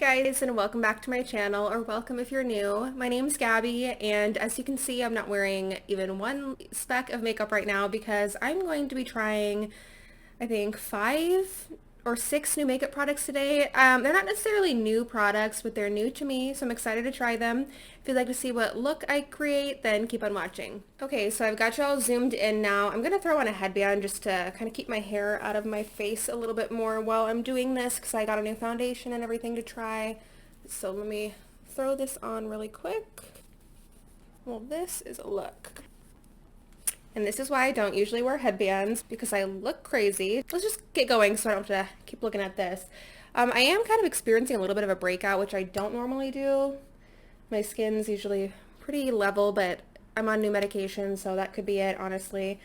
guys, and welcome back to my channel, or welcome if you're new. My name's Gabby, and as you can see, I'm not wearing even one speck of makeup right now because I'm going to be trying, I think, 5 or 6 new makeup products today. They're not necessarily new products, but they're new to me, so I'm excited to try them. If you'd like to see what look I create, then keep on watching. Okay, so I've got you all zoomed in now. I'm going to throw on a headband just to kind of keep my hair out of my face a little bit more while I'm doing this because I got a new foundation and everything to try. So let me throw this on really quick. Well, this is a look. And this is why I don't usually wear headbands, because I look crazy. Let's just get going so I don't have to keep looking at this. I am kind of experiencing a little bit of a breakout, which I don't normally do. My skin's usually pretty level, but I'm on new medication, so that could be it, honestly.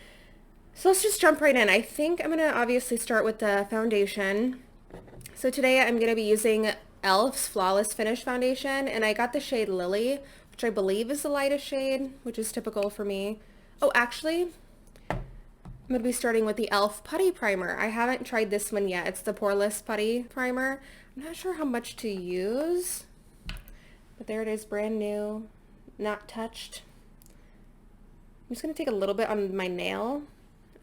So let's just jump right in. I think I'm going to obviously start with the foundation. So today I'm going to be using e.l.f.'s Flawless Finish Foundation, and I got the shade Lily, which I believe is the lightest shade, which is typical for me. Oh, actually, I'm going to be starting with the e.l.f. Putty Primer. I haven't tried this one yet. It's the Poreless Putty Primer. I'm not sure how much to use, but there it is, brand new, not touched. I'm just going to take a little bit on my nail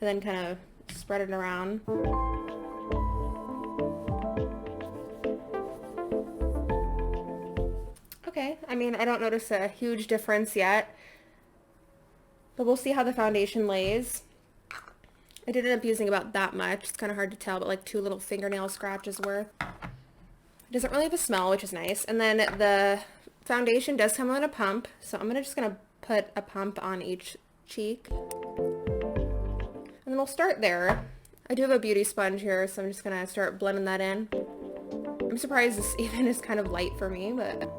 and then kind of spread it around. Okay, I mean, I don't notice a huge difference yet, but we'll see how the foundation lays. I did end up using about that much. It's kind of hard to tell, but like 2 little fingernail scratches worth. It doesn't really have a smell, which is nice. And then the foundation does come on a pump, so I'm just gonna put a pump on each cheek. And then we'll start there. I do have a beauty sponge here, so I'm just gonna start blending that in. I'm surprised this even is kind of light for me, but...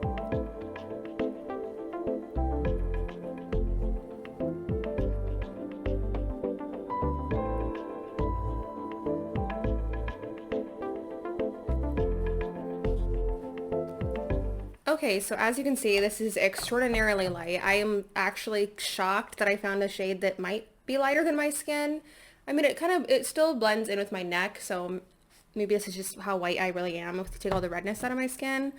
Okay, so as you can see, this is extraordinarily light. I am actually shocked that I found a shade that might be lighter than my skin. I mean, it still blends in with my neck, so maybe this is just how white I really am if you take all the redness out of my skin.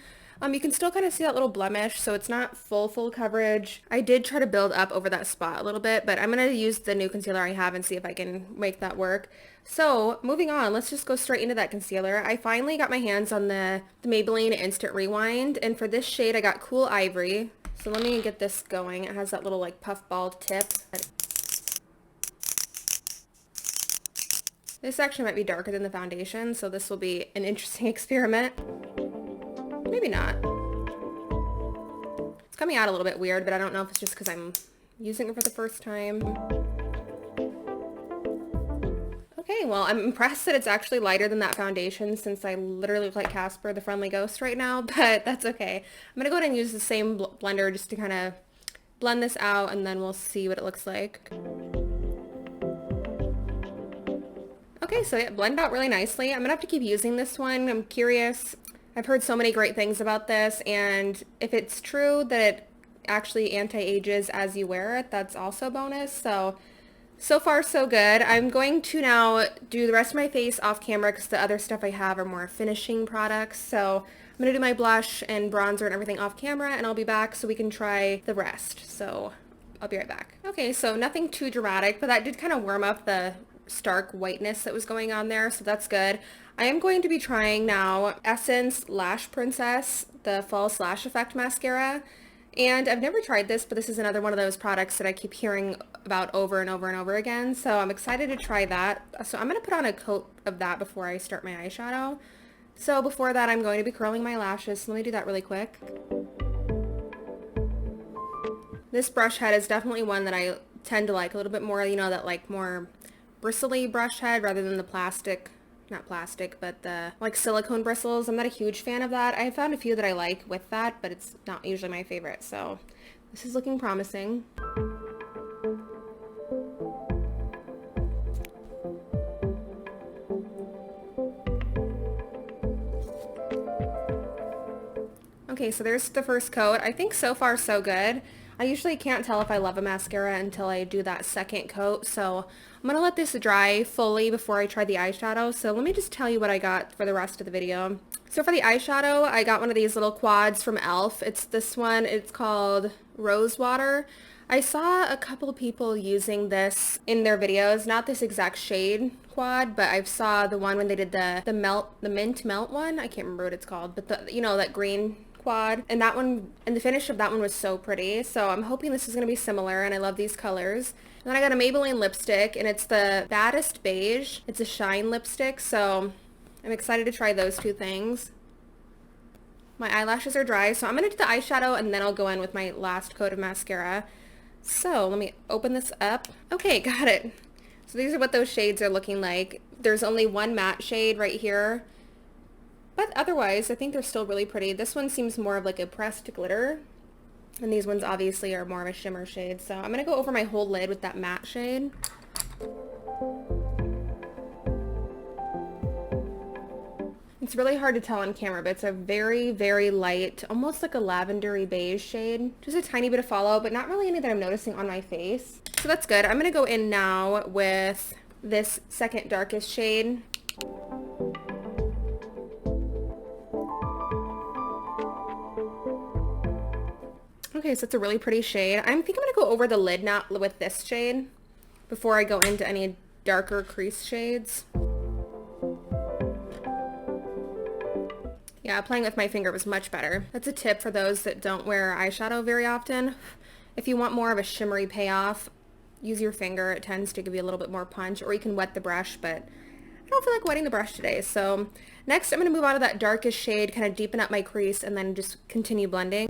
You can still kind of see that little blemish, so it's not full coverage. I did try to build up over that spot a little bit, but I'm going to use the new concealer I have and see if I can make that work. So, moving on, let's just go straight into that concealer. I finally got my hands on the Maybelline Instant Rewind, and for this shade I got Cool Ivory. So let me get this going. It has that little like puffball tip. This actually might be darker than the foundation, so this will be an interesting experiment. Maybe not. It's coming out a little bit weird, but I don't know if it's just because I'm using it for the first time. Okay, well, I'm impressed that it's actually lighter than that foundation since I literally look like Casper the Friendly Ghost right now, but that's okay. I'm going to go ahead and use the same blender just to kind of blend this out, and then we'll see what it looks like. Okay, so it blended out really nicely. I'm going to have to keep using this one. I'm curious. I've heard so many great things about this, and if it's true that it actually anti-ages as you wear it, that's also a bonus. So far so good. I'm going to now do the rest of my face off camera because the other stuff I have are more finishing products. So I'm going to do my blush and bronzer and everything off camera, and I'll be back so we can try the rest. So I'll be right back. Okay, so nothing too dramatic, but that did kind of warm up the stark whiteness that was going on there, so that's good. I am going to be trying now Essence Lash Princess, the False Lash Effect Mascara. And I've never tried this, but this is another one of those products that I keep hearing about over and over and over again. So I'm excited to try that. So I'm going to put on a coat of that before I start my eyeshadow. So before that, I'm going to be curling my lashes. So let me do that really quick. This brush head is definitely one that I tend to like a little bit more, you know, that like more bristly brush head rather than the plastic. Not plastic, but the like silicone bristles. I'm not a huge fan of that. I found a few that I like with that, but it's not usually my favorite. So this is looking promising. Okay, so there's the first coat. I think so far so good. I usually can't tell if I love a mascara until I do that second coat, so I'm going to let this dry fully before I try the eyeshadow. So let me just tell you what I got for the rest of the video. So for the eyeshadow, I got one of these little quads from e.l.f. It's this one. It's called Rose Water. I saw a couple people using this in their videos, not this exact shade quad, but I saw the one when they did the mint melt one. I can't remember what it's called, but the, you know, that green quad, and that one, and the finish of that one was so pretty. So I'm hoping this is going to be similar, and I love these colors. And then I got a Maybelline lipstick, and it's the Baddest Beige. It's a shine lipstick, so I'm excited to try those two things. My eyelashes are dry, so I'm going to do the eyeshadow, and then I'll go in with my last coat of mascara. So let me open this up. Okay, got it. So these are what those shades are looking like. There's only one matte shade right here, but otherwise I think they're still really pretty. This one seems more of like a pressed glitter, and these ones obviously are more of a shimmer shade. So I'm gonna go over my whole lid with that matte shade. It's really hard to tell on camera, but it's a very, very light, almost like a lavendery beige shade. Just a tiny bit of fallout, but not really any that I'm noticing on my face. So that's good. I'm gonna go in now with this second darkest shade. Okay, so it's a really pretty shade. I think I'm gonna go over the lid now with this shade before I go into any darker crease shades. Yeah, playing with my finger was much better. That's a tip for those that don't wear eyeshadow very often. If you want more of a shimmery payoff, use your finger. It tends to give you a little bit more punch, or you can wet the brush, but I don't feel like wetting the brush today. So next I'm going to move on to that darkest shade, kind of deepen up my crease, and then just continue blending.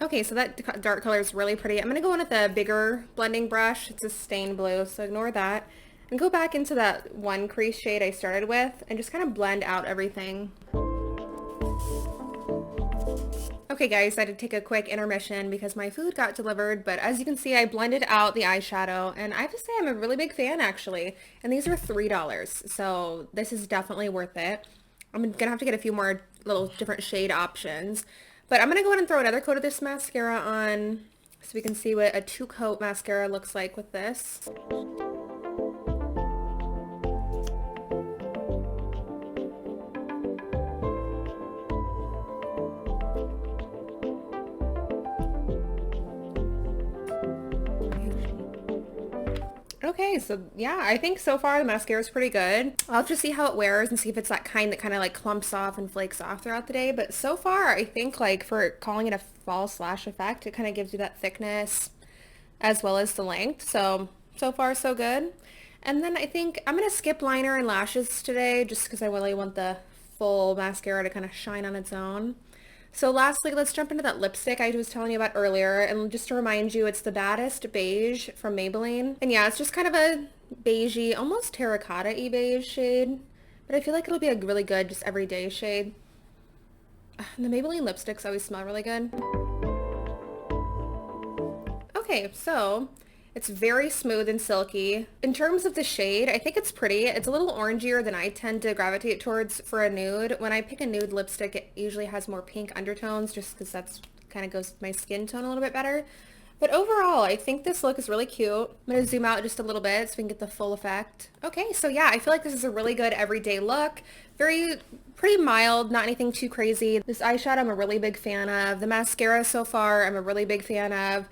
Okay, so that dark color is really pretty. I'm going to go in with a bigger blending brush. It's a stained blue, so ignore that. And go back into that one crease shade I started with and just kind of blend out everything. Okay guys, I had to take a quick intermission because my food got delivered, but as you can see, I blended out the eyeshadow, and I have to say I'm a really big fan actually. And these are $3, so this is definitely worth it. I'm going to have to get a few more little different shade options. But I'm going to go ahead and throw another coat of this mascara on so we can see what a 2-coat mascara looks like with this. Okay, so yeah, I think so far the mascara is pretty good. I'll have to see how it wears and see if it's that kind that kind of like clumps off and flakes off throughout the day. But so far, I think like for calling it a false lash effect, it kind of gives you that thickness as well as the length. So far so good. And then I think I'm going to skip liner and lashes today just because I really want the full mascara to kind of shine on its own. So lastly, let's jump into that lipstick I was telling you about earlier. And just to remind you, it's the Baddest Beige from Maybelline. And yeah, it's just kind of a beigey, almost terracotta-y beige shade. But I feel like it'll be a really good, just everyday shade. And the Maybelline lipsticks always smell really good. Okay, so it's very smooth and silky. In terms of the shade, I think it's pretty. It's a little orangier than I tend to gravitate towards for a nude. When I pick a nude lipstick, it usually has more pink undertones just because that's kind of goes with my skin tone a little bit better. But overall, I think this look is really cute. I'm going to zoom out just a little bit so we can get the full effect. Okay, so yeah, I feel like this is a really good everyday look. Pretty mild, not anything too crazy. This eyeshadow I'm a really big fan of. The mascara so far I'm a really big fan of.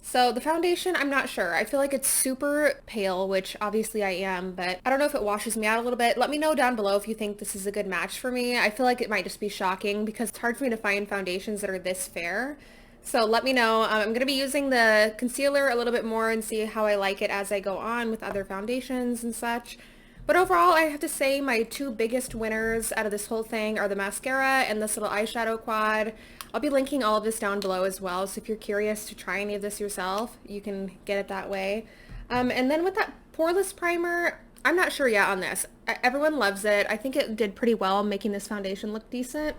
So the foundation, I'm not sure. I feel like it's super pale, which obviously I am, but I don't know if it washes me out a little bit. Let me know down below if you think this is a good match for me. I feel like it might just be shocking because it's hard for me to find foundations that are this fair. So let me know. I'm going to be using the concealer a little bit more and see how I like it as I go on with other foundations and such. But overall, I have to say my two biggest winners out of this whole thing are the mascara and this little eyeshadow quad. I'll be linking all of this down below as well, so if you're curious to try any of this yourself, you can get it that way. And then with that Poreless Primer, I'm not sure yet on this. Everyone loves it. I think it did pretty well making this foundation look decent.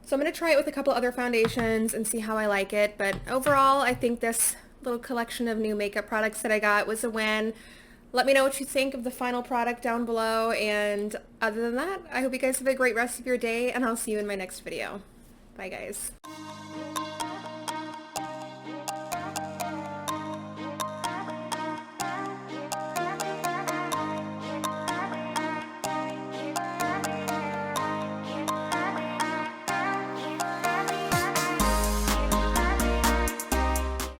So I'm going to try it with a couple other foundations and see how I like it. But overall, I think this little collection of new makeup products that I got was a win. Let me know what you think of the final product down below, and other than that, I hope you guys have a great rest of your day, and I'll see you in my next video. Bye guys.